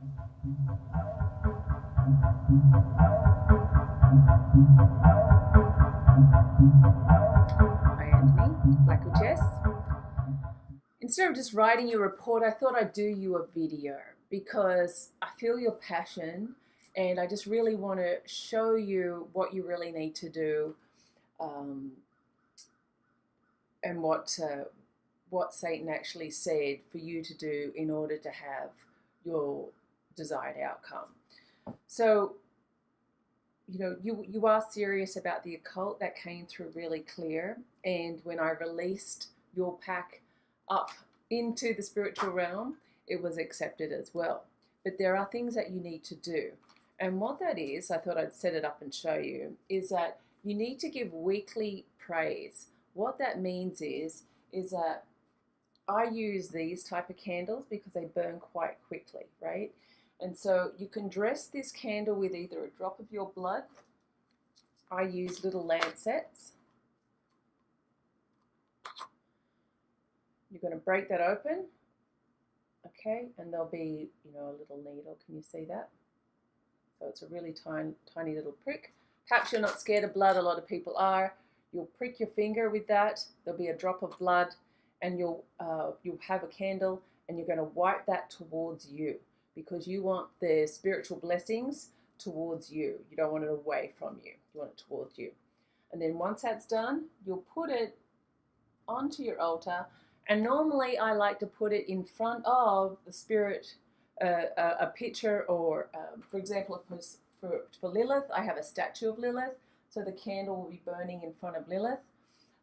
Hi Anthony, Blackwood Jess. Instead of just writing your report, I thought I'd do you a video because I feel your passion and I just really want to show you what you really need to do, and what Satan actually said for you to do in order to have your desired outcome. So, you are serious about the occult. That came through really clear. And when I released your pack up into the spiritual realm, it was accepted as well. But there are things that you need to do. And what that is, I thought I'd set it up and show you, is that you need to give weekly praise. What that means is that I use these type of candles because they burn quite quickly, right? And so you can dress this candle with either a drop of your blood. I use little lancets. You're going to break that open, okay? And there'll be, a little needle. Can you see that? So it's a really tiny little prick. Perhaps you're not scared of blood. A lot of people are. You'll prick your finger with that. There'll be a drop of blood, and you'll have a candle, and you're going to wipe that towards you because you want the spiritual blessings towards you. You don't want it away from you. You want it towards you. And then once that's done, you'll put it onto your altar. And normally I like to put it in front of the spirit, a picture, or for example, for Lilith, I have a statue of Lilith, so the candle will be burning in front of Lilith.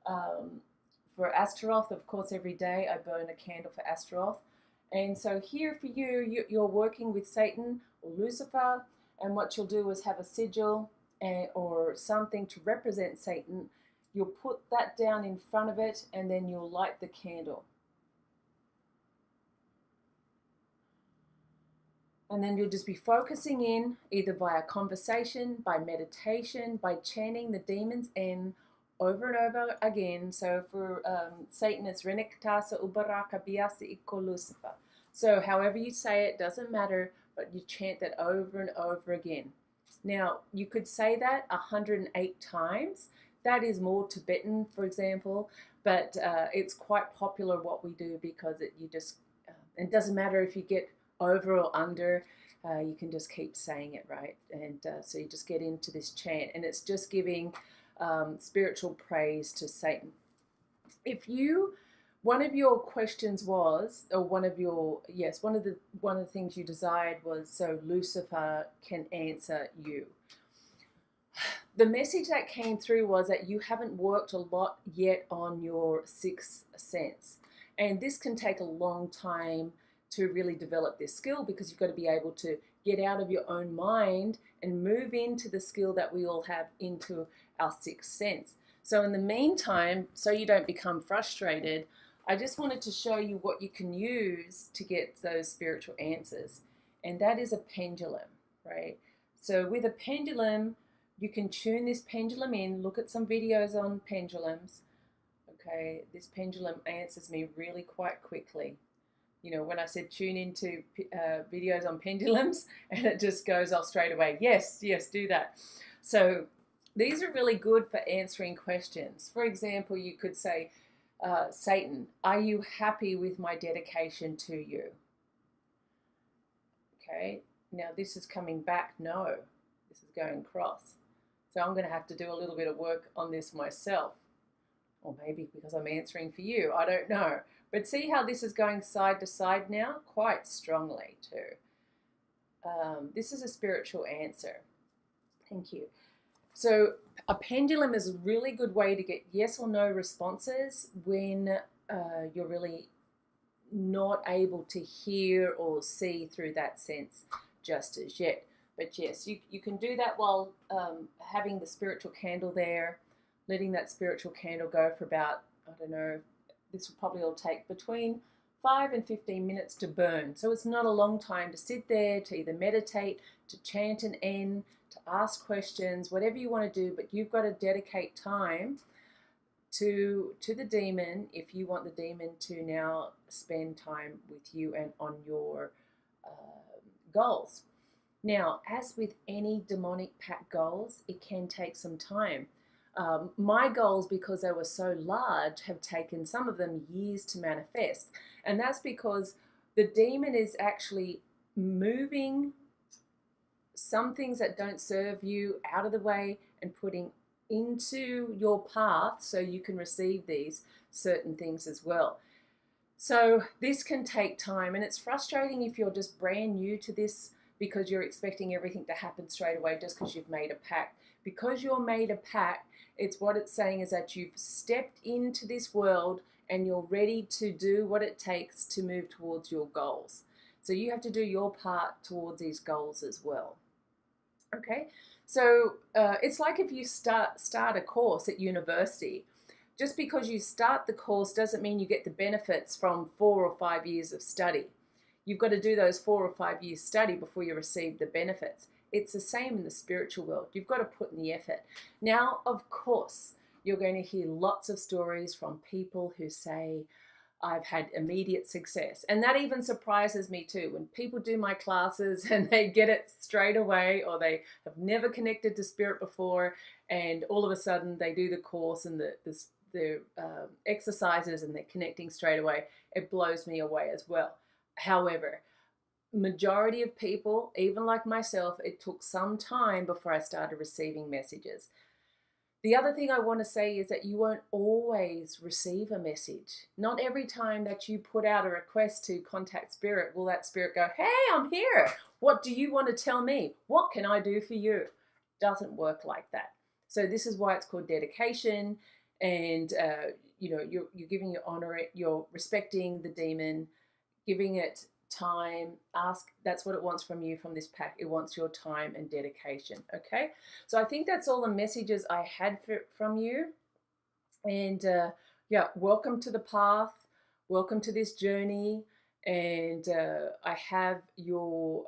For Astaroth, of course, every day I burn a candle for Astaroth. And so here for you, you're working with Satan or Lucifer, and what you'll do is have a sigil or something to represent Satan. You'll put that down in front of it, and then you'll light the candle. And then you'll just be focusing in either via conversation, by meditation, by chanting the demons in over and over again. So for Satan, it's Renektasa Ubaraka Biasa Iko Lucifer. So however you say it, doesn't matter, but you chant that over and over again. Now, you could say that 108 times. That is more Tibetan, for example, but it's quite popular what we do because it doesn't matter if you get over or under, you can just keep saying it, right? And so you just get into this chant, and it's just giving spiritual praise to Satan. One of your questions was, or one of the things you desired was so Lucifer can answer you. The message that came through was that you haven't worked a lot yet on your sixth sense. And this can take a long time to really develop this skill because you've got to be able to get out of your own mind and move into the skill that we all have into our sixth sense. So in the meantime, so you don't become frustrated, I just wanted to show you what you can use to get those spiritual answers. And that is a pendulum, right? So with a pendulum, you can tune this pendulum in. Look at some videos on pendulums. Okay, this pendulum answers me really quite quickly. When I said tune into videos on pendulums, and it just goes off straight away. Yes, do that. So these are really good for answering questions. For example, you could say, Satan, are you happy with my dedication to you? Okay, now this is coming back, no. This is going cross. So I'm going to have to do a little bit of work on this myself. Or maybe because I'm answering for you, I don't know. But see how this is going side to side now? Quite strongly too. This is a spiritual answer. Thank you. So a pendulum is a really good way to get yes or no responses when you're really not able to hear or see through that sense just as yet. But yes, you can do that while having the spiritual candle there, letting that spiritual candle go for about, I don't know, this will probably all take between 5 and 15 minutes to burn. So it's not a long time to sit there, to either meditate, to chant an N, to ask questions, whatever you want to do, but you've got to dedicate time to the demon if you want the demon to now spend time with you and on your goals. Now, as with any demonic pact goals, it can take some time. My goals, because they were so large, have taken some of them years to manifest. And that's because the demon is actually moving some things that don't serve you out of the way and putting into your path so you can receive these certain things as well. So this can take time, and it's frustrating if you're just brand new to this because you're expecting everything to happen straight away just because you've made a pact. Because you're made a pact, it's what it's saying is that you've stepped into this world and you're ready to do what it takes to move towards your goals. So you have to do your part towards these goals as well. Okay, so it's like if you start a course at university. Just because you start the course doesn't mean you get the benefits from 4 or 5 years of study. You've got to do those 4 or 5 years study before you receive the benefits. It's the same in the spiritual world. You've got to put in the effort. Now, of course, you're going to hear lots of stories from people who say, I've had immediate success. And that even surprises me too. When people do my classes and they get it straight away, or they have never connected to spirit before, and all of a sudden they do the course and the exercises and they're connecting straight away, it blows me away as well. However, majority of people, even like myself, it took some time before I started receiving messages. The other thing I want to say is that you won't always receive a message. Not every time that you put out a request to contact spirit will that spirit go, hey, I'm here. What do you want to tell me? What can I do for you? Doesn't work like that. So this is why it's called dedication, and you're giving your honor, you're respecting the demon, giving it time. That's what it wants from you, from this pact. It wants your time and dedication. Okay, so I think that's all the messages I had from you. And welcome to the path, welcome to this journey. And I have your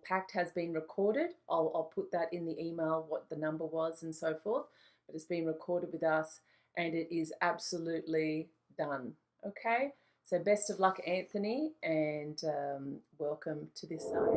pact has been recorded. I'll put that in the email, what the number was and so forth, but it's been recorded with us and it is absolutely done. Okay, so best of luck, Anthony, and welcome to this side.